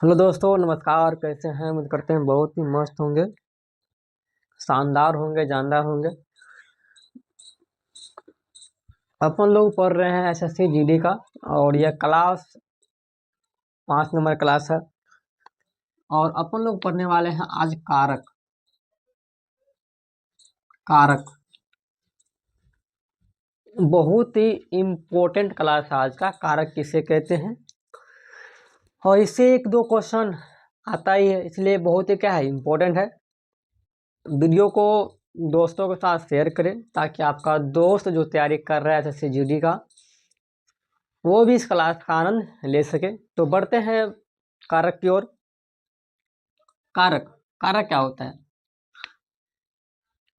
Hello दोस्तों, नमस्कार। कैसे हैं? उम्मीद करते हैं बहुत ही मस्त होंगे, शानदार होंगे, जानदार होंगे। अपन लोग पढ़ रहे हैं एसएससी जीडी का, और यह क्लास 5 नंबर क्लास है। और अपन लोग पढ़ने वाले हैं आज कारक। कारक बहुत ही इम्पोर्टेंट क्लास है आज का। कारक किसे कहते हैं, और इससे एक दो क्वेश्चन आता ही है, इसलिए बहुत ही क्या है, इम्पोर्टेंट है। वीडियो को दोस्तों के साथ शेयर करें ताकि आपका दोस्त जो तैयारी कर रहा है एसएससी जीडी का, वो भी इस क्लास का आनंद ले सके। तो बढ़ते हैं कारक की ओर। कारक कारक क्या होता है?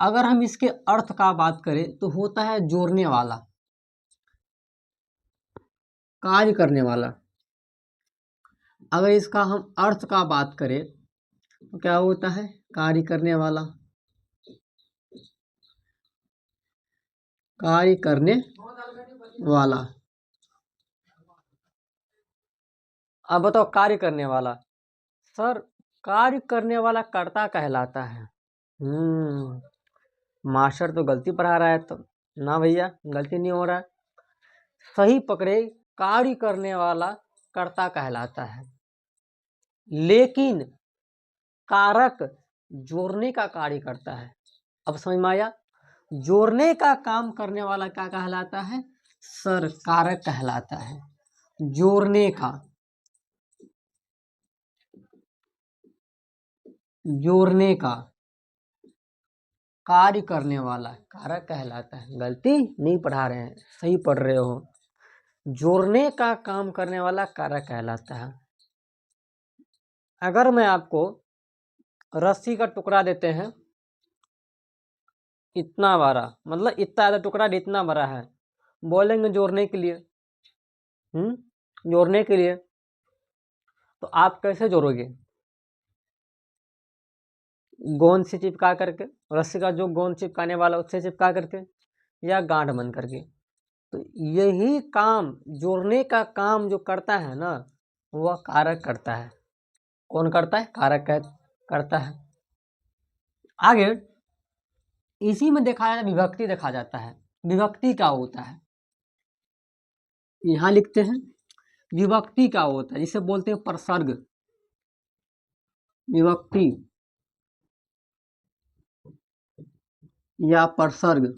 अगर हम इसके अर्थ का बात करें तो होता है जोड़ने वाला, कार्य करने वाला। अगर इसका हम अर्थ का बात करें तो क्या होता है? कार्य करने वाला, कार्य करने वाला। अब बताओ, कार्य करने वाला। सर, कार्य करने वाला कर्ता कहलाता है। मास्टर तो गलती पढ़ा रहा है, तो ना भैया, गलती नहीं हो रहा है, सही पकड़े। कार्य करने वाला कर्ता कहलाता है, लेकिन कारक जोड़ने का कार्य करता है। अब समझ में आया? जोड़ने का काम करने वाला क्या कहलाता है? सर, कारक कहलाता है। जोड़ने का, जोड़ने का कार्य करने वाला कारक कहलाता है। गलती नहीं पढ़ा रहे हैं, सही पढ़ रहे हो। जोड़ने का काम करने वाला कारक कहलाता है। अगर मैं आपको रस्सी का टुकड़ा देते हैं, इतना बड़ा, मतलब इतना ज़्यादा टुकड़ा इतना बड़ा है, बोलेंगे जोड़ने के लिए, जोड़ने के लिए, तो आप कैसे जोड़ोगे? गोंद से चिपका करके, रस्सी का जो गोंद चिपकाने वाला उससे चिपका करके, या गांठ बन करके। तो यही काम, जोड़ने का काम जो करता है ना, वह कारक करता है। कौन करता है? कारक करता है। आगे इसी में देखा जाता है, विभक्ति देखा जाता है। विभक्ति क्या होता है? यहाँ लिखते हैं विभक्ति क्या होता है, जिसे बोलते हैं प्रसर्ग। विभक्ति या प्रसर्ग,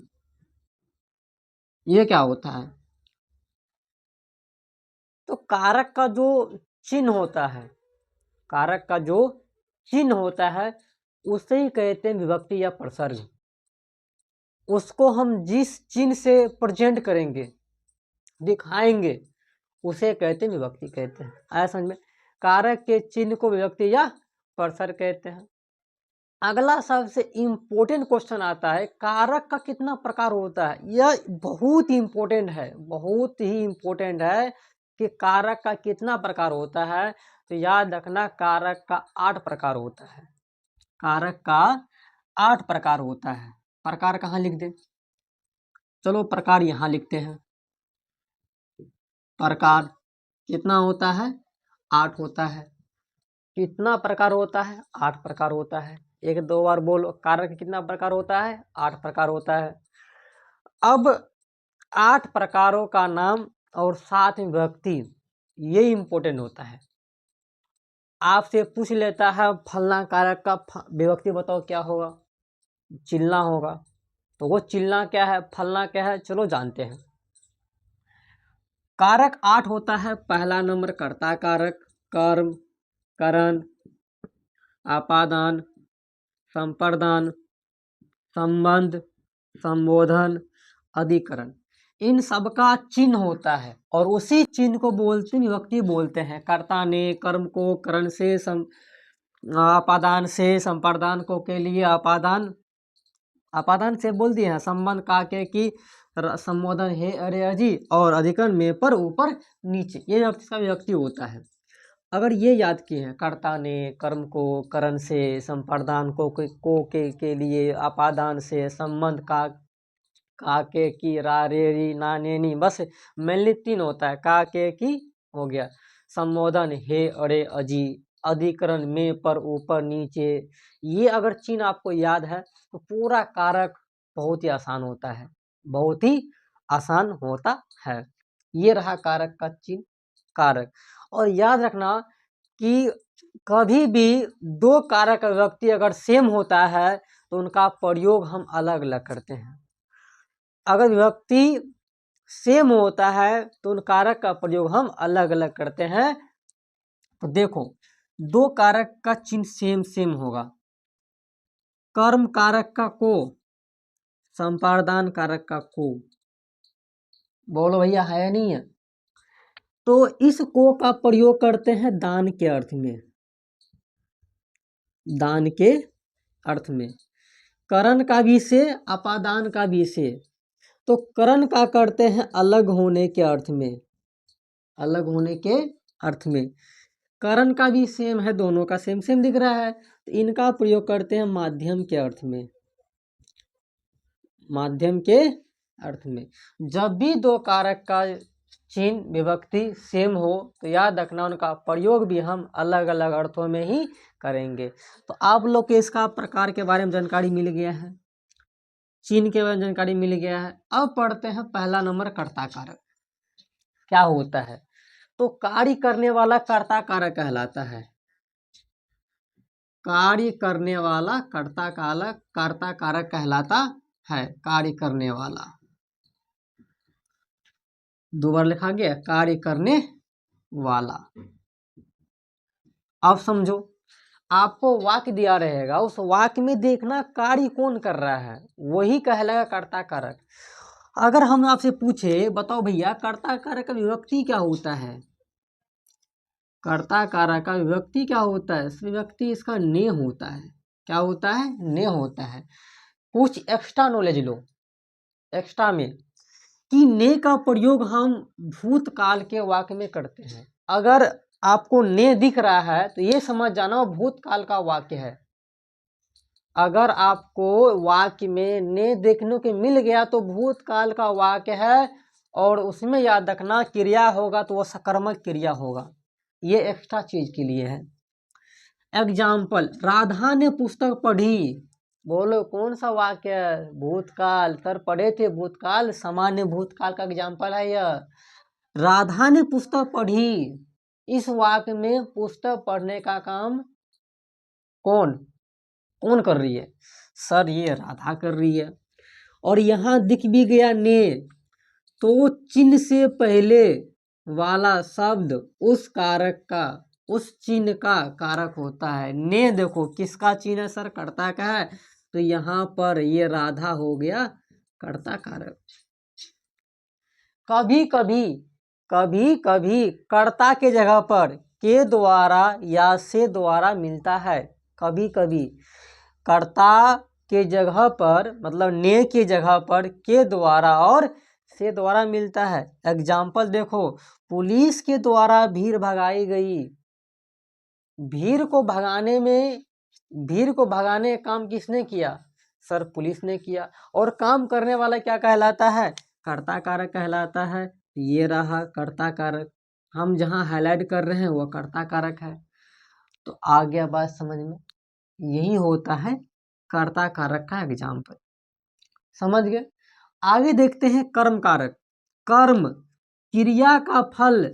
ये क्या होता है? तो कारक का जो चिन्ह होता है, कारक का जो चिन्ह होता है, उसे ही कहते हैं विभक्ति या प्रसर्ग। उसको हम जिस चिन्ह से प्रेजेंट करेंगे, दिखाएंगे, उसे कहते हैं विभक्ति कहते हैं। आया समझ में? कारक के चिन्ह को विभक्ति या प्रसर्ग कहते हैं। अगला सबसे इम्पोर्टेंट क्वेश्चन आता है, कारक का कितना प्रकार होता है? यह बहुत ही इम्पोर्टेंट है, बहुत ही इम्पोर्टेंट है कि कारक का कितना प्रकार होता है। तो याद रखना, कारक का 8 प्रकार होता है। कारक का 8 प्रकार होता है। प्रकार कहाँ लिख दे? चलो प्रकार यहाँ लिखते हैं। प्रकार कितना होता है? 8 होता है। कितना प्रकार होता है? 8 प्रकार होता है। एक दो बार बोलो, कारक कितना प्रकार होता है? 8 प्रकार होता है। अब 8 प्रकारों का नाम और साथ में विभक्ति, ये इम्पोर्टेंट होता है। आपसे पूछ लेता है फलना कारक का विभक्ति बताओ क्या होगा? चिल्ला होगा। तो वो चिल्ला क्या है, फलना क्या है, चलो जानते हैं। कारक 8 होता है। पहला नंबर कर्ता कारक, कर्म, करण, आपादान, संप्रदान, संबंध, संबोधन, अधिकरण, इन सबका चिन्ह होता है, और उसी चिन्ह को बोलते विभक्ति बोलते हैं। कर्ता ने कर्म को करण से, आपादान से, संप्रदान को के लिए आपादान, आपादान से बोल दिए हैं, संबंध का के की संबोधन है अरे अजी, और अधिकरण में पर ऊपर नीचे, ये इसका विभक्ति होता है। अगर ये याद किए हैं, कर्ता ने कर्म को करण से, संप्रदान को के लिए, आपादान से, संबंध का के की, रा रे री ना ने नी, बस मेनली 3 होता है। का के की हो गया, संबोधन हे अरे अजी, अधिकरण, में, पर, ऊपर, नीचे, ये अगर चिन्ह आपको याद है तो पूरा कारक बहुत ही आसान होता है, बहुत ही आसान होता है। ये रहा कारक का चिन्ह, कारक। और याद रखना कि कभी भी दो कारक अभिव्यक्ति अगर सेम होता है तो उनका प्रयोग हम अलग अलग करते हैं। अगर विभक्ति सेम होता है तो उन कारक का प्रयोग हम अलग अलग करते हैं। तो देखो, दो कारक का चिन्ह सेम सेम होगा, कर्म कारक का को, संपादान कारक का को। बोलो भैया, है या नहीं है? तो इस को का प्रयोग करते हैं दान के अर्थ में, दान के अर्थ में। करण का भी से, अपादान का भी से। तो करण का करते हैं अलग होने के अर्थ में, अलग होने के अर्थ में। करण का भी सेम है, दोनों का सेम सेम दिख रहा है, तो इनका प्रयोग करते हैं माध्यम के अर्थ में, माध्यम के अर्थ में। जब भी दो कारक का चिन्ह विभक्ति सेम हो तो याद रखना उनका प्रयोग भी हम अलग अलग अर्थों में ही करेंगे। तो आप लोग के इसका प्रकार के बारे में जानकारी मिल गया है, चिन्ह के बारे में जानकारी मिल गया है। अब पढ़ते हैं पहला नंबर कर्ता कारक क्या होता है। तो कार्य करने वाला कर्ता कारक कहलाता है, कार्य करने वाला कर्ता कारक कहलाता है, कार्य करने वाला। दो बार लिखा गया, कार्य करने वाला। अब समझो, आपको वाक्य दिया रहेगा, उस वाक्य में देखना कार्य कौन कर रहा है, वही कहलाएगा कर्ता कारक। अगर हम आपसे पूछे, बताओ भैया कर्ता कारक का विभक्ति क्या होता है, कर्ता कारक का विभक्ति क्या होता है, विभक्ति इसका ने होता है। क्या होता है? ने होता है। कुछ एक्स्ट्रा नॉलेज लो एक्स्ट्रा में, कि ने का प्रयोग हम भूतकाल के वाक्य में करते हैं। अगर आपको ने दिख रहा है तो ये समझ जाना वो भूतकाल का वाक्य है। अगर आपको वाक्य में ने देखने को मिल गया तो भूतकाल का वाक्य है, और उसमें याद रखना क्रिया होगा तो वो सकर्मक क्रिया होगा। ये एक्स्ट्रा चीज के लिए है। एग्जाम्पल, राधा ने पुस्तक पढ़ी। बोलो कौन सा वाक्य है? भूतकाल। सर पढ़े थे भूतकाल, सामान्य भूतकाल का एग्जाम्पल है यह। राधा ने पुस्तक पढ़ी, इस वाक्य में पुस्तक पढ़ने का काम कौन कौन कर रही है? सर ये राधा कर रही है। और यहाँ दिख भी गया ने, तो चिन्ह से पहले वाला शब्द उस कारक का, उस चिन्ह का कारक होता है। ने देखो किसका चिन्ह है सर? कर्ता का है, तो यहाँ पर ये राधा हो गया कर्ता कारक। कभी कभी कभी कभी कर्ता के जगह पर के द्वारा या से द्वारा मिलता है। कभी कभी कर्ता के जगह पर, मतलब ने के जगह पर के द्वारा और से द्वारा मिलता है। एग्जाम्पल देखो, पुलिस के द्वारा भीड़ भगाई गई। भीड़ को भगाने का काम किसने किया? सर पुलिस ने किया। और काम करने वाला क्या कहलाता है? कर्ता कारक कहलाता है। ये रहा कर्ता कारक, हम जहाँ हाईलाइट कर रहे हैं वो कर्ता कारक है। तो आ गया बात समझ में, यही होता है कर्ता कारक का एग्जाम्पल। समझ गए? आगे देखते हैं कर्म कारक। कर्म क्रिया का फल,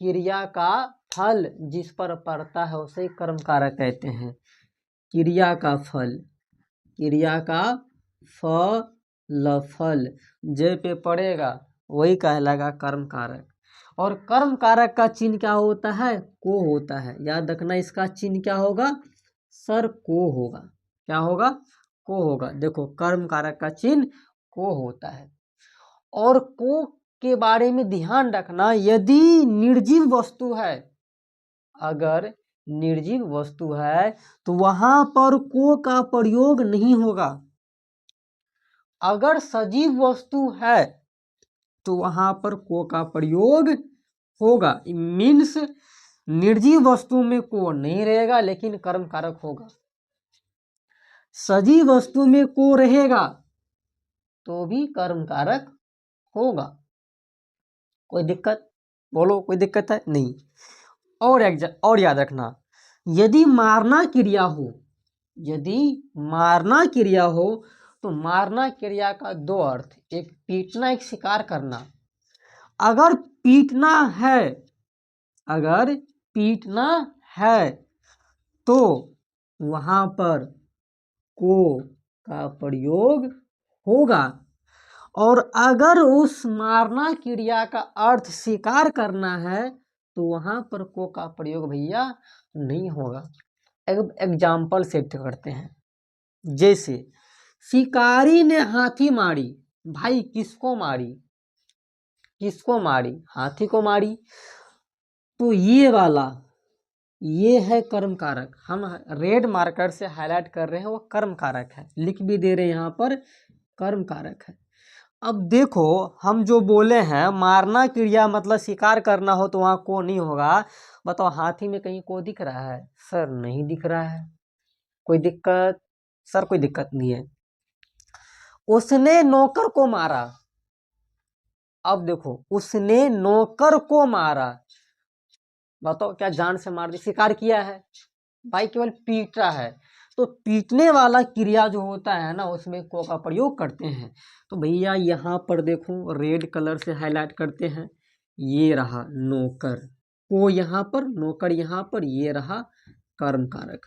क्रिया का फल जिस पर पड़ता है उसे कर्म कारक कहते हैं। क्रिया का फल, क्रिया का फल जे पे पड़ेगा वही कहलाएगा कर्म कारक। और कर्म कारक का चिन्ह क्या होता है? को होता है। याद रखना इसका चिन्ह क्या होगा सर? को होगा। क्या होगा? को होगा। देखो कर्म कारक का चिन्ह को होता है। और को के बारे में ध्यान रखना, यदि निर्जीव वस्तु है, अगर निर्जीव वस्तु है तो वहां पर को का प्रयोग नहीं होगा। अगर सजीव वस्तु है तो वहां पर को का प्रयोग होगा। मीन्स निर्जीव वस्तु में को नहीं रहेगा लेकिन कर्म कारक होगा। सजीव वस्तु में को रहेगा तो भी कर्म कारक होगा। कोई दिक्कत? बोलो कोई दिक्कत है? नहीं। और याद रखना, यदि मारना क्रिया हो, यदि मारना क्रिया हो तो मारना क्रिया का दो अर्थ, एक पीटना, एक शिकार करना। अगर पीटना है, अगर पीटना है तो वहां पर को का प्रयोग होगा, और अगर उस मारना क्रिया का अर्थ शिकार करना है तो वहां पर को का प्रयोग भैया नहीं होगा। एक एग्जाम्पल सेट करते हैं, जैसे शिकारी ने हाथी मारी, भाई किसको मारी, किसको मारी, हाथी को मारी। तो ये वाला ये है कर्म कारक, हम रेड मार्कर से हाईलाइट कर रहे हैं, वो कर्म कारक है, लिख भी दे रहे हैं यहाँ पर कर्म कारक है। अब देखो हम जो बोले हैं मारना क्रिया मतलब शिकार करना हो तो वहाँ को नहीं होगा। बताओ हाथी में कहीं को दिख रहा है? सर नहीं दिख रहा है। कोई दिक्कत? सर कोई दिक्कत नहीं है। उसने नौकर को मारा, अब देखो उसने नौकर को मारा, बताओ क्या जान से मार दिया, शिकार किया है? भाई केवल पीट रहा है। तो पीटने वाला क्रिया जो होता है ना उसमें को का प्रयोग करते हैं। तो भैया यहाँ पर देखो रेड कलर से हाईलाइट करते हैं, ये रहा नौकर, को यहाँ पर, नौकर यहाँ पर, ये रहा कर्म कारक।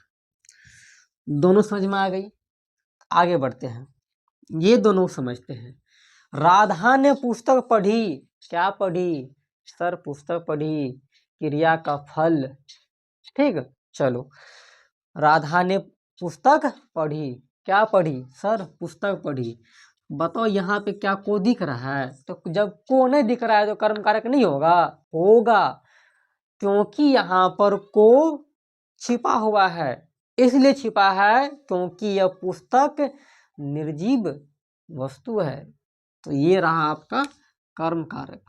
दोनों समझ में आ गई? आगे बढ़ते हैं, ये दोनों समझते हैं। राधा ने पुस्तक पढ़ी, क्या पढ़ी? सर पुस्तक पढ़ी, क्रिया का फल। ठीक, चलो राधा ने पुस्तक पढ़ी, क्या पढ़ी? सर पुस्तक पढ़ी। बताओ यहाँ पे क्या को दिख रहा है? तो जब को नहीं दिख रहा है तो कर्म कारक नहीं होगा? होगा, क्योंकि यहाँ पर को छिपा हुआ है। इसलिए छिपा है क्योंकि यह पुस्तक निर्जीव वस्तु है। तो ये रहा आपका कर्म कारक,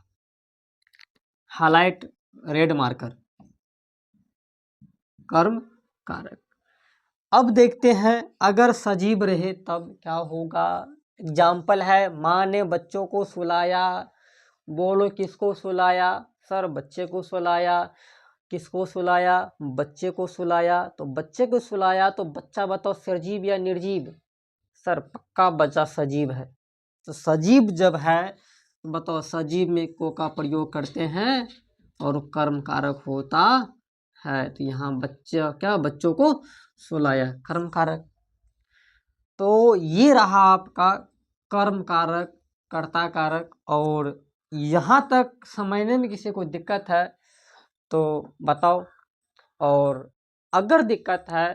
हाईलाइट रेड मार्कर, कर्म कारक। अब देखते हैं अगर सजीव रहे तब क्या होगा। एग्जाम्पल है, माँ ने बच्चों को सुलाया, बोलो किसको सुलाया? सर बच्चे को सुलाया। किसको सुलाया? बच्चे को सुलाया। तो बच्चे को सुलाया तो बच्चा बताओ सजीव या निर्जीव? सर पक्का बच्चा सजीव है। तो सजीव जब है तो बताओ सजीव में को का प्रयोग करते हैं और कर्म कारक होता है। तो यहाँ बच्चा क्या, बच्चों को सुलाया, कर्म कारक। तो ये रहा आपका कर्म कारक, कर्ता कारक। और यहाँ तक समझने में किसी को दिक्कत है तो बताओ, और अगर दिक्कत है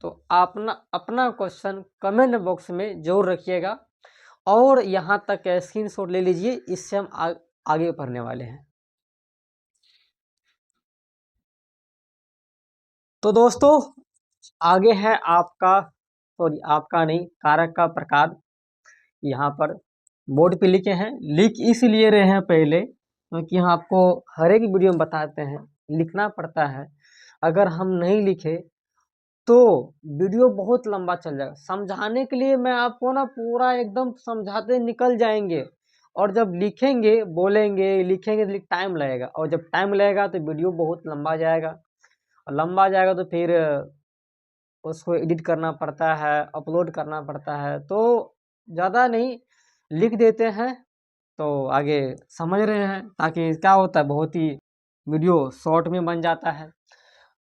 तो अपना अपना क्वेश्चन कमेंट बॉक्स में जरूर रखिएगा, और यहाँ तक स्क्रीनशॉट ले लीजिए, इससे हम आगे पढ़ने वाले हैं। तो दोस्तों आगे है आपका, सॉरी आपका नहीं, कारक का प्रकार। यहाँ पर बोर्ड पे लिखे हैं, लिख इसलिए रहे हैं पहले क्योंकि हम आपको हर एक वीडियो में बताते हैं लिखना पड़ता है। अगर हम नहीं लिखे तो वीडियो बहुत लंबा चल जाएगा। समझाने के लिए मैं आपको ना पूरा एकदम समझाते निकल जाएंगे, और जब लिखेंगे बोलेंगे लिखेंगे तो टाइम लगेगा, और जब टाइम लगेगा तो वीडियो बहुत लंबा जाएगा, और लंबा जाएगा तो फिर उसको एडिट करना पड़ता है, अपलोड करना पड़ता है। तो ज़्यादा नहीं, लिख देते हैं तो आगे समझ रहे हैं, ताकि क्या होता है बहुत ही वीडियो शॉर्ट में बन जाता है।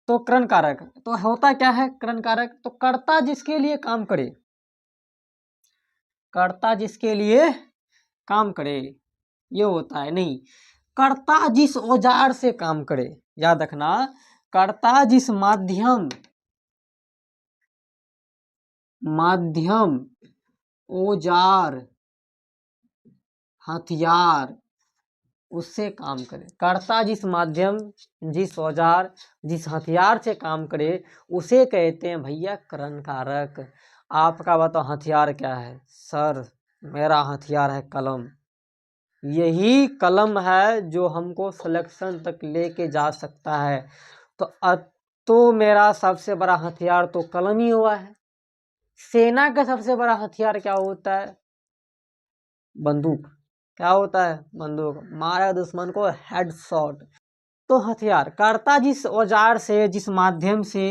तो करण कारक तो होता क्या है? करण कारक तो कर्ता जिसके लिए काम करे, कर्ता जिसके लिए काम करे ये होता है। नहीं, कर्ता जिस औजार से काम करे, याद रखना, कर्ता जिस माध्यम औजार हथियार उससे काम करे, कर्ता जिस माध्यम, जिस औजार, जिस हथियार से काम करे उसे कहते हैं भैया करण कारक। आपका बताओ हथियार क्या है? सर मेरा हथियार है कलम। यही कलम है जो हमको सिलेक्शन तक लेके जा सकता है। तो मेरा सबसे बड़ा हथियार तो कलम ही हुआ है। सेना का सबसे बड़ा हथियार क्या होता है? बंदूक। क्या होता है? बंदूक। मारा दुश्मन को हेडशॉट। तो हथियार, कर्ता जिस औजार से, जिस माध्यम से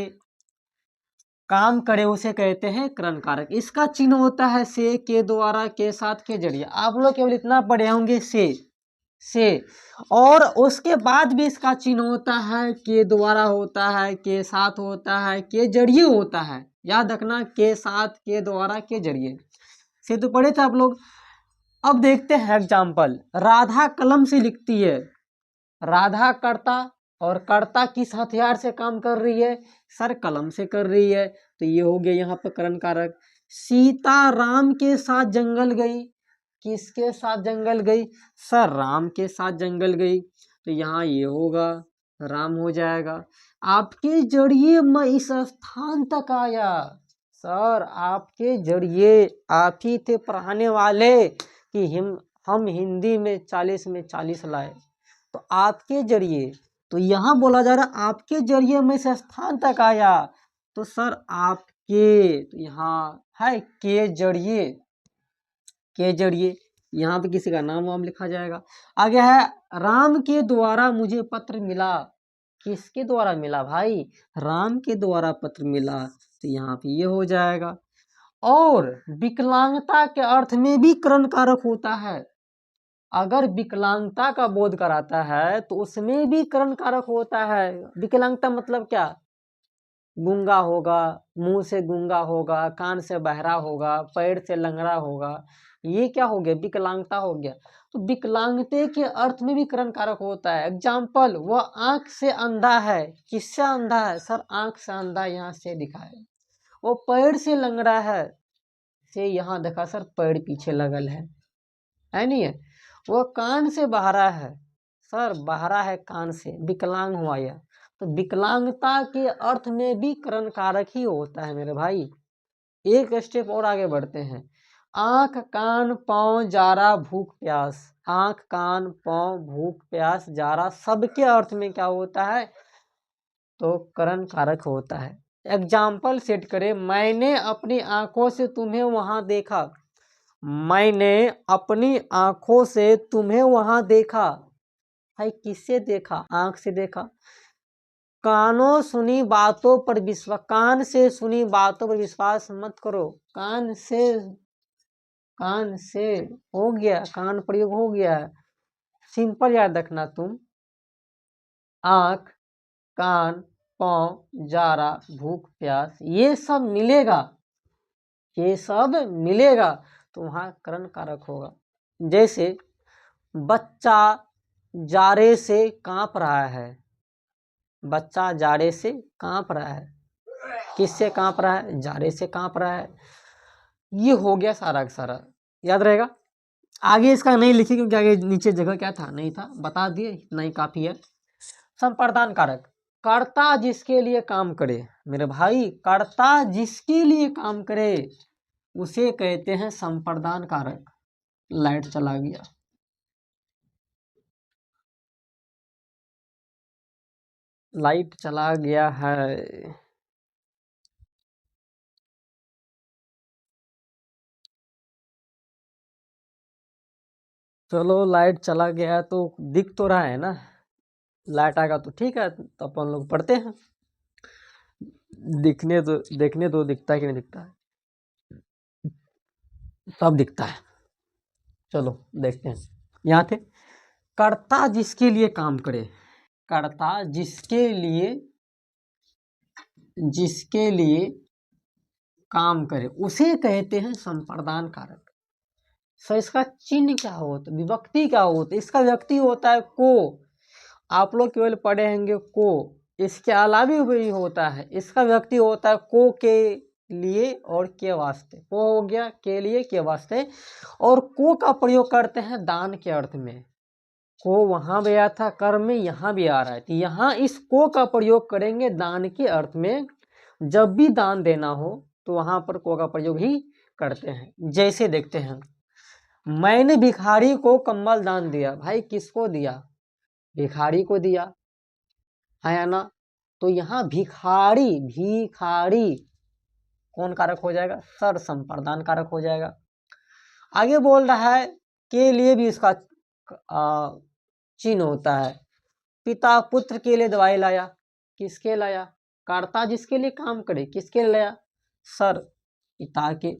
काम करे उसे कहते हैं करण कारक। इसका चिन्ह होता है से, के द्वारा, के साथ, के जरिए। आप लोग केवल इतना पढ़े होंगे से, और उसके बाद भी इसका चिन्ह होता है के द्वारा होता है, के साथ होता है, के जरिए होता है। याद रखना, के साथ, के द्वारा, के जरिए से तो पढ़े थे आप लोग। अब देखते हैं एग्जाम्पल। राधा कलम से लिखती है। राधा कर्ता, और कर्ता किस हथियार से काम कर रही है? सर कलम से कर रही है, तो ये हो गया यहाँ पर करण कारक। सीता राम के साथ जंगल गई। किसके साथ जंगल गई? सर राम के साथ जंगल गई, तो यहाँ ये होगा राम हो जाएगा। आपके जरिए मैं इस स्थान तक आया। सर आपके जरिए, आप ही थे पढ़ाने वाले कि हम हिंदी में 40 में 40 लाए, तो आपके जरिए। तो यहाँ बोला जा रहा है आपके जरिए मैं इस स्थान तक आया, तो सर आपके, तो यहाँ है के जरिए, के जरिए यहाँ पे किसी का नाम वाम लिखा जाएगा। आगे है राम के द्वारा मुझे पत्र मिला। किसके द्वारा मिला भाई? राम के द्वारा पत्र मिला, तो यहाँ पे ये हो जाएगा। और विकलांगता के अर्थ में भी करण कारक होता है। अगर विकलांगता का बोध कराता है तो उसमें भी करण कारक होता है। विकलांगता मतलब क्या? गूंगा होगा, मुंह से गूंगा होगा, कान से बहरा होगा, पैर से लंगड़ा होगा, ये क्या हो गया? विकलांगता हो गया। तो विकलांगते के अर्थ में भी करण कारक होता है। एग्जाम्पल, वह आंख से अंधा है। किससे अंधा है? सर आंख से अंधा यहाँ से दिखा है। वो पैर से लंगड़ा है, से यहाँ देखा सर पैर पीछे लगल है नहीं है। वो कान से बहरा है, सर बहरा है कान से, विकलांग हुआ यह। तो विकलांगता के अर्थ में भी करण कारक ही होता है मेरे भाई। एक स्टेप और आगे बढ़ते हैं। आंख, कान, पाँव, जारा, भूख, प्यास। आंख, कान, पाँव, भूख, प्यास, जारा, सबके अर्थ में क्या होता है? तो करण कारक होता है। एग्जाम्पल सेट करें। मैंने अपनी आंखों से तुम्हें वहां देखा। मैंने अपनी आंखों से तुम्हें वहां देखा। भाई किससे देखा? आंख से देखा। कानों सुनी बातों पर विश्वास, कान से सुनी बातों पर विश्वास मत करो। कान से हो गया, कान प्रयोग हो गया। सिंपल याद रखना तुम। आंख, कान, पाँव, जारा, भूख, प्यास, ये सब मिलेगा, ये सब मिलेगा तो वहां करण कारक होगा। जैसे बच्चा जाड़े से कांप रहा है। बच्चा जाड़े से कांप रहा है। किससे कांप रहा है? जाड़े से कांप रहा है। ये हो गया सारा का सारा, याद रहेगा। आगे इसका नहीं लिखी क्योंकि आगे नीचे जगह क्या था, नहीं था, बता दिए, इतना ही काफी है। संप्रदान कारक, कर्ता जिसके लिए काम करे मेरे भाई, कर्ता जिसके लिए काम करे उसे कहते हैं संप्रदान कारक। लाइट चला गया। लाइट चला गया है। चलो लाइट चला गया तो दिख तो रहा है ना। लाइट आएगा तो ठीक है, तो अपन लोग पढ़ते हैं। देखने दो दिखता है कि नहीं दिखता है। सब दिखता है। चलो देखते हैं। यहाँ थे, कर्ता जिसके लिए काम करे। कर्ता जिसके लिए काम करे उसे कहते हैं संप्रदान कारक। सो इसका चिन्ह क्या होता है? विभक्ति क्या होता है? इसका व्यक्ति होता है को। आप लोग केवल पढ़े होंगे को, इसके अलावा भी होता है। इसका व्यक्ति होता है को के लिए और के वास्ते। को हो गया के लिए, के वास्ते। और को का प्रयोग करते हैं दान के अर्थ में। को वहां भी आया था कर्म में, यहाँ भी आ रहा है, तो यहाँ इस को का प्रयोग करेंगे दान के अर्थ में। जब भी दान देना हो तो वहां पर को का प्रयोग ही करते हैं। जैसे देखते हैं, मैंने भिखारी को कंबल दान दिया। भाई किसको दिया? भिखारी को दिया है या ना। तो यहाँ भिखारी कौन कारक हो जाएगा? सर संप्रदान कारक हो जाएगा। आगे बोल रहा है के लिए भी इसका चिन्ह होता है। पिता पुत्र के लिए दवाई लाया। किसके लाया? कर्ता जिसके लिए काम करे, किसके लिए लाया? सर पिता के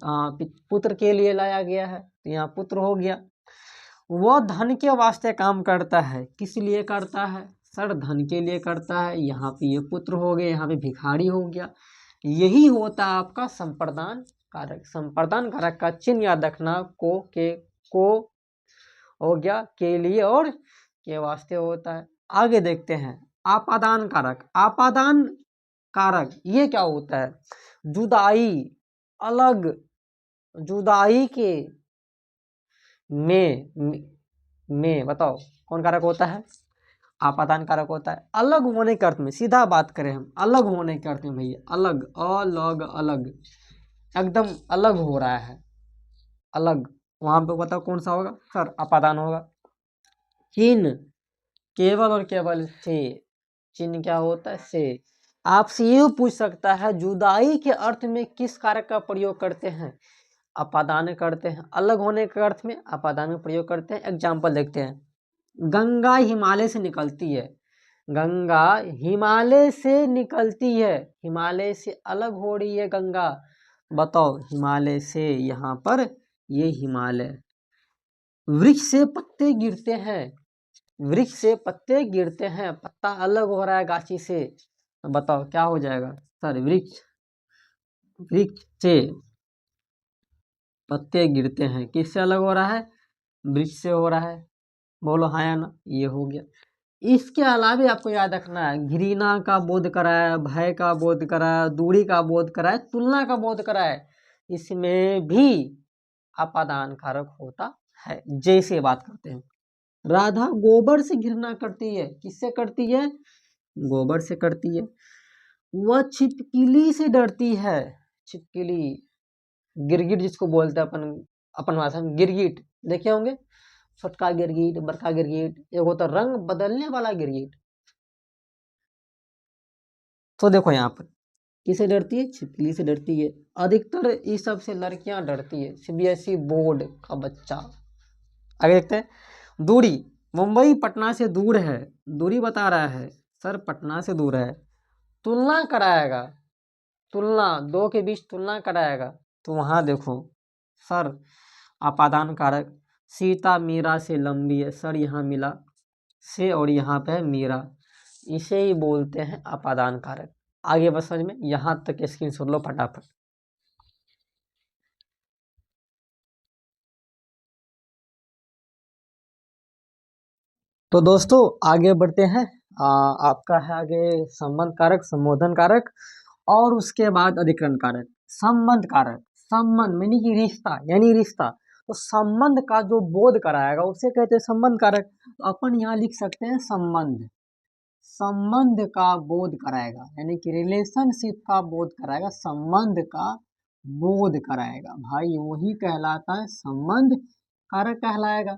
पुत्र के लिए लाया गया है, तो यहाँ पुत्र हो गया। वह धन के वास्ते काम करता है, किस लिए करता है? सर धन के लिए करता है। यहाँ पे ये पुत्र हो गए, यहाँ पे भिखारी हो गया। यही होता है आपका संप्रदान कारक। संप्रदान कारक का चिन्ह याद रखना, को, के, को हो गया, के लिए और के वास्ते होता है। आगे देखते हैं आपादान कारक। आपादान कारक ये क्या होता है? जुदाई, अलग, जुदाई के में बताओ कौन कारक होता है? आपादान कारक होता है। अलग होने के अर्थ में, सीधा बात करें हम, अलग होने के अर्थ में भैया, अलग, अलग, अलग, एकदम अलग हो रहा है, अलग, वहां पे बताओ कौन सा होगा? सर आपादान होगा। चिन्ह केवल और केवल से, चिन्ह क्या होता है? से। आपसे ये पूछ सकता है जुदाई के अर्थ में किस कारक का प्रयोग करते हैं? अपादान करते हैं। अलग होने के अर्थ में अपादान का प्रयोग करते हैं। एग्जाम्पल देखते हैं, गंगा हिमालय से निकलती है, गंगा हिमालय से निकलती है, हिमालय से अलग हो रही है गंगा, बताओ हिमालय से, यहाँ पर ये हिमालय। वृक्ष से पत्ते गिरते हैं, वृक्ष से पत्ते गिरते हैं, पत्ता अलग हो रहा है गाछी से, बताओ क्या हो जाएगा? सर वृक्ष, वृक्ष से पत्ते गिरते हैं, किससे अलग हो रहा है? वृक्ष से हो रहा है। बोलो हाँ या ना? ये हो गया। इसके अलावा आपको याद रखना है, घृणा का बोध कराया, भय का बोध कराया, दूरी का बोध कराया, तुलना का बोध कराया, इसमें भी अपादान कारक होता है। जैसे बात करते हैं, राधा गोबर से घृणा करती है, किससे करती है? गोबर से करती है। वह छिपकली से डरती है, छिपकली, गिरगिट जिसको बोलते हैं अपन भाषा में, गिरगिट देखे होंगे, छोटका गिरगिट, बड़का गिरगिट, एक होता रंग बदलने वाला गिरगिट। तो देखो यहाँ पर किसे डरती है? छिपकली से डरती है। अधिकतर इस सब से लड़कियां डरती है, सीबीएसई बोर्ड का बच्चा। आगे देखते हैं, दूरी, मुंबई पटना से दूर है, दूरी बता रहा है, सर पटना से दूर है। तुलना कराएगा, तुलना, दो के बीच तुलना कराएगा, तो वहां देखो सर आपादान कारक, सीता मीरा से लंबी है, सर यहाँ मिला से और यहाँ पे है मीरा, इसे ही बोलते हैं आपादान कारक। आगे बस समझ में, यहाँ तक स्क्रीनशॉट लो फटाफट। तो दोस्तों आगे बढ़ते हैं। आपका है आगे संबंध कारक, संबोधन कारक और उसके बाद अधिकरण कारक। संबंध कारक, संबंध यानी कि रिश्ता, यानी रिश्ता, तो संबंध का जो बोध कराएगा उसे कहते हैं संबंध कारक। तो अपन यहाँ लिख सकते हैं संबंध, संबंध का बोध कराएगा, यानी कि रिलेशनशिप का बोध कराएगा, संबंध का बोध कराएगा भाई, वही कहलाता है संबंध कारक कहलाएगा।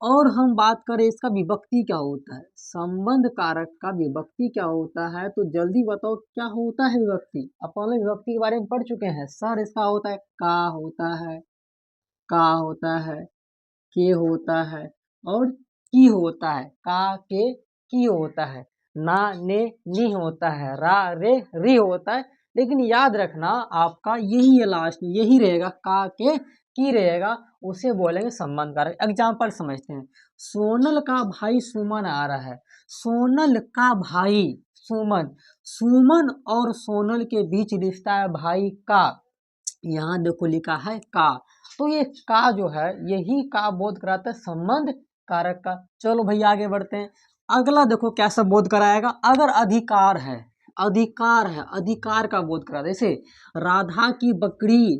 और हम बात करें इसका विभक्ति क्या होता है, संबंध कारक का विभक्ति क्या होता है, तो जल्दी बताओ क्या होता है विभक्ति? अपन लोग विभक्ति के बारे में पढ़ चुके हैं सर। इसका होता है का होता है, का होता है, के होता है और की होता है, का के की होता है, ना ने नी होता है, रा रे री होता है। लेकिन याद रखना आपका यही है लास्ट, यही रहेगा, का के की रहेगा, उसे बोलेंगे संबंध कारक। एग्जाम्पल समझते हैं, सोनल का भाई सुमन आ रहा है, सोनल का भाई सुमन, सुमन और सोनल के बीच रिश्ता है भाई का, यहाँ देखो लिखा है का, तो ये का जो है यही का बोध कराता है संबंध कारक का। चलो भैया आगे बढ़ते हैं। अगला देखो कैसा बोध कराएगा, अगर अधिकार है, अधिकार है, अधिकार का बोध कराता है। जैसे राधा की बकरी,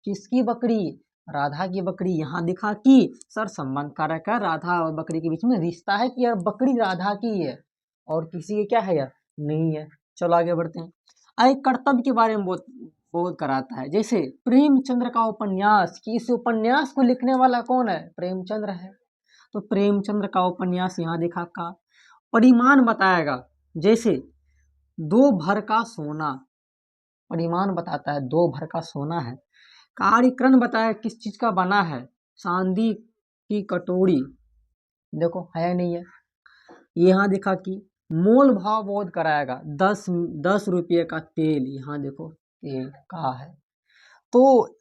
किसकी बकरी? राधा की बकरी, यहाँ दिखा कि सर संबंध कारक है, राधा और बकरी के बीच में रिश्ता है कि यार बकरी राधा की है और किसी के क्या है यार नहीं है। चलो आगे बढ़ते हैं। एक कर्तव्य के बारे में बोध कराता है। जैसे प्रेमचंद्र का उपन्यास, कि इस उपन्यास को लिखने वाला कौन है? प्रेमचंद्र है, तो प्रेमचंद्र का उपन्यास यहाँ देखा का। परिमाण बताएगा, जैसे 2 भर का सोना, परिमाण बताता है 2 भर का सोना है। कार्यक्रम बताया किस चीज का बना है, चांदी की कटोरी, देखो है नहीं है, यहाँ देखा कि मोल भाव बोध कराएगा। 10 रुपये का तेल, यहाँ देखो तेल का है, तो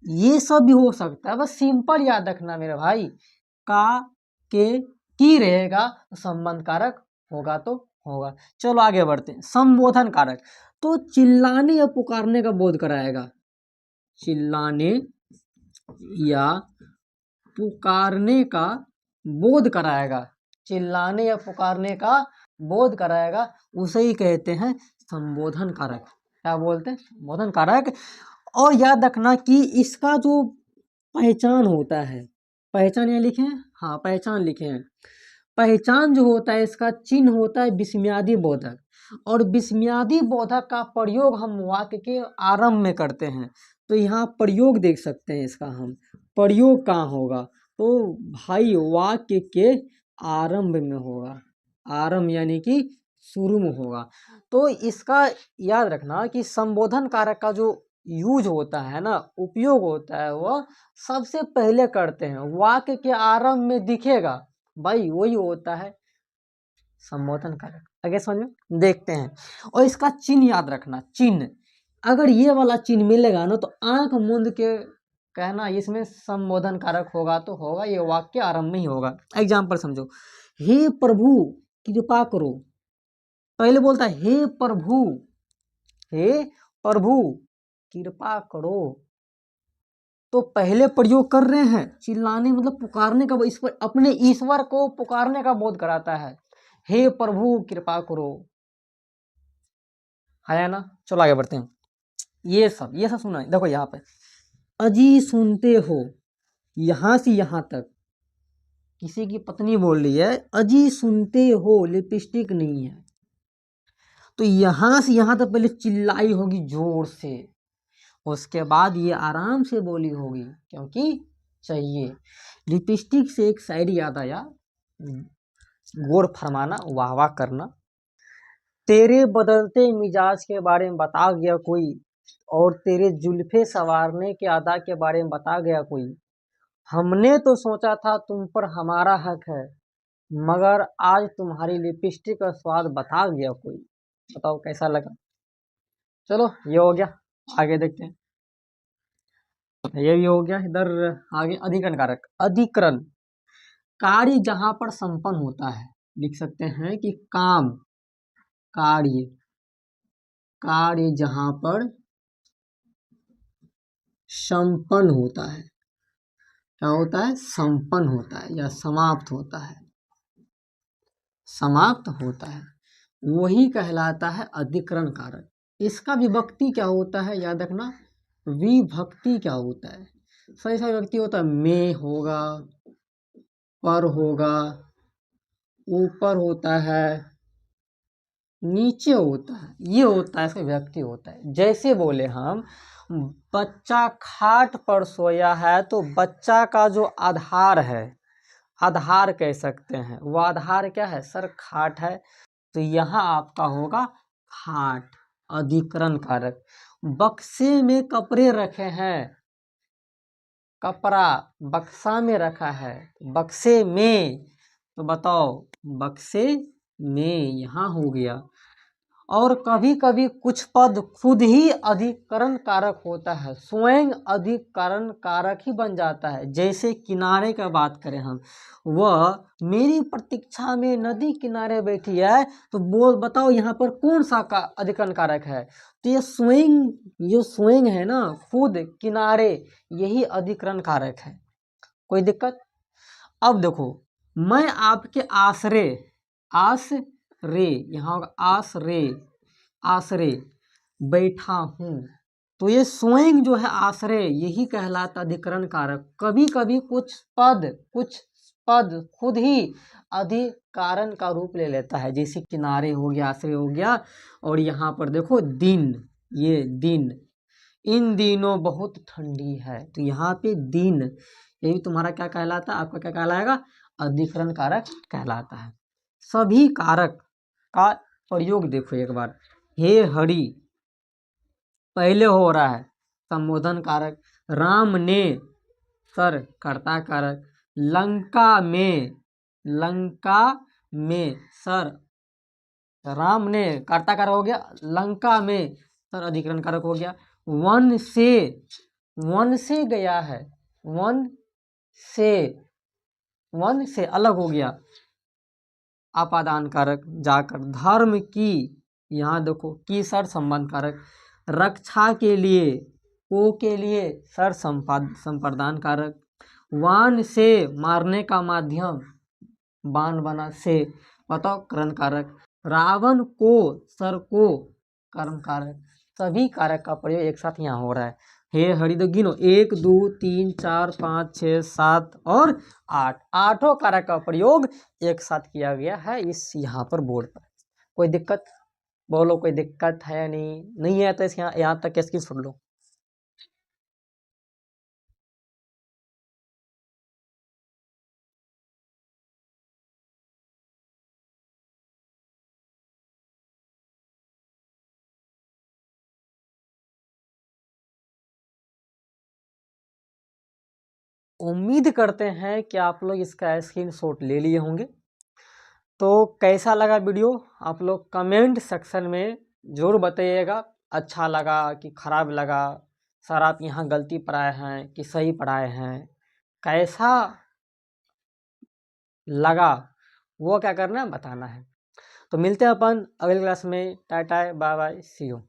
ये सब भी हो सकता है। बस सिंपल याद रखना मेरे भाई, का के की रहेगा तो संबंध कारक होगा तो होगा। चलो आगे बढ़ते हैं। संबोधन कारक तो चिल्लाने या पुकारने का बोध कराएगा, चिल्लाने या पुकारने का बोध कराएगा, चिल्लाने या पुकारने का बोध कराएगा, उसे ही कहते हैं संबोधन कारक। क्या बोलते हैं? संबोधन कारक। और याद रखना कि इसका जो पहचान होता है, पहचान यहाँ लिखे हैं, हाँ पहचान लिखे हैं। पहचान जो होता है इसका चिन्ह होता है विस्मयादि बोधक, और विस्मयादि बोधक का प्रयोग हम वाक्य के आरंभ में करते हैं। तो यहाँ प्रयोग देख सकते हैं इसका, हम प्रयोग कहाँ होगा तो भाई वाक्य के आरंभ में होगा, आरंभ यानी कि शुरू में होगा। तो इसका याद रखना कि संबोधन कारक का जो यूज होता है ना, उपयोग होता है, वह सबसे पहले करते हैं, वाक्य के आरंभ में दिखेगा भाई, वही होता है संबोधन कारक। आगे समझ में देखते हैं। और इसका चिन्ह याद रखना, चिन्ह अगर ये वाला चिन्ह मिलेगा ना तो आंख मूंद के कहना इसमें संबोधन कारक होगा तो होगा, ये वाक्य आरंभ में ही होगा। एग्जाम्पल समझो, हे प्रभु कृपा करो, पहले बोलता है हे प्रभु, हे प्रभु कृपा करो, तो पहले प्रयोग कर रहे हैं चिल्लाने मतलब पुकारने का, इस पर अपने ईश्वर को पुकारने का बोध कराता है, हे प्रभु कृपा करो, है ना। चलो आगे बढ़ते हैं। ये सब सुना है, देखो यहाँ पे अजी सुनते हो, यहां से यहां तक किसी की पत्नी बोल रही है अजी सुनते हो, लिपस्टिक नहीं है, तो यहां से यहां तक पहले चिल्लाई होगी जोर से, उसके बाद ये आराम से बोली होगी क्योंकि चाहिए। लिपस्टिक से एक शायरी याद आया, गौर फरमाना, वाह वाह करना। तेरे बदलते मिजाज के बारे में बता गया कोई, और तेरे जुल्फे संवारने के अदा के बारे में बता गया कोई, हमने तो सोचा था तुम पर हमारा हक है, मगर आज तुम्हारी लिपस्टिक का स्वाद बता गया कोई। बताओ कैसा लगा। चलो ये हो गया, आगे देखते हैं। ये भी हो गया। इधर आगे अधिकरण कारक। अधिकरण कार्य जहां पर संपन्न होता है, लिख सकते हैं कि काम, कार्य, कार्य जहां पर संपन्न होता है, क्या होता है? संपन्न होता है या समाप्त होता है, समाप्त होता है, वही कहलाता है अधिकरण कारक। इसका विभक्ति क्या होता है याद रखना, विभक्ति क्या होता है, सही सही विभक्ति होता है में होगा, पर होगा, ऊपर होता है, नीचे होता है, ये होता है इसका विभक्ति होता है। जैसे बोले हम बच्चा खाट पर सोया है, तो बच्चा का जो आधार है, आधार कह सकते हैं, वो आधार क्या है सर? खाट है, तो यहाँ आपका होगा खाट, अधिकरण कारक। बक्से में कपड़े रखे हैं, कपड़ा बक्सा में रखा है, बक्से में, तो बताओ बक्से में यहाँ हो गया। और कभी कभी कुछ पद खुद ही अधिकरण कारक होता है, स्वयं अधिकरण कारक ही बन जाता है। जैसे किनारे का बात करें हम, वह मेरी प्रतीक्षा में नदी किनारे बैठी है, तो बोल बताओ यहाँ पर कौन सा का अधिकरण कारक है? तो ये स्वयं, जो स्वयं है ना, खुद, किनारे, यही अधिकरण कारक है। कोई दिक्कत? अब देखो, मैं आपके आसरे, आसरे, यहाँ होगा आसरे, आसरे बैठा हूँ, तो ये स्वयं जो है आश्रय, यही कहलाता अधिकरण कारक। कभी कभी कुछ पद खुद ही अधिकरण का रूप ले लेता है, जैसे किनारे हो गया, आश्रय हो गया। और यहाँ पर देखो दिन, ये दिन, इन दिनों बहुत ठंडी है, तो यहाँ पे दिन, यही तुम्हारा क्या कहलाता है? आपका क्या कहलाएगा? अधिकरण कारक कहलाता है। सभी कारक का प्रयोग देखो एक बार। हे हरि पहले हो रहा है संबोधन कारक, राम ने सर कर्ता कारक, लंका में, लंका में सर राम ने कर्ता कारक हो गया, लंका में सर अधिकरण कारक हो गया, वन से गया है, वन से अलग हो गया, आपादान कारक जाकर, धर्म की, यहाँ देखो की सर संबंध कारक, रक्षा के लिए, को के लिए सर संप्रदान कारक, वान से मारने का माध्यम, बाण बना, से बताओ करण कारक, रावण को सर को कर्म कारक। सभी कारक का प्रयोग एक साथ यहाँ हो रहा है। हे हरि तो गिनो 1 2 3 4 5 6 7 और 8, आठों कारक का प्रयोग एक साथ किया गया है इस यहाँ पर बोर्ड पर। कोई दिक्कत बोलो, कोई दिक्कत है या नहीं है तो इस यहाँ तक इसकी सुन लो। उम्मीद करते हैं कि आप लोग इसका स्क्रीनशॉट ले लिए होंगे। तो कैसा लगा वीडियो आप लोग कमेंट सेक्शन में ज़रूर बताइएगा, अच्छा लगा कि खराब लगा, सर आप यहाँ गलती पढ़ाए हैं कि सही पढ़ाए हैं, कैसा लगा वो क्या करना है बताना है। तो मिलते हैं अपन अगली क्लास में। Tata bye bye see you.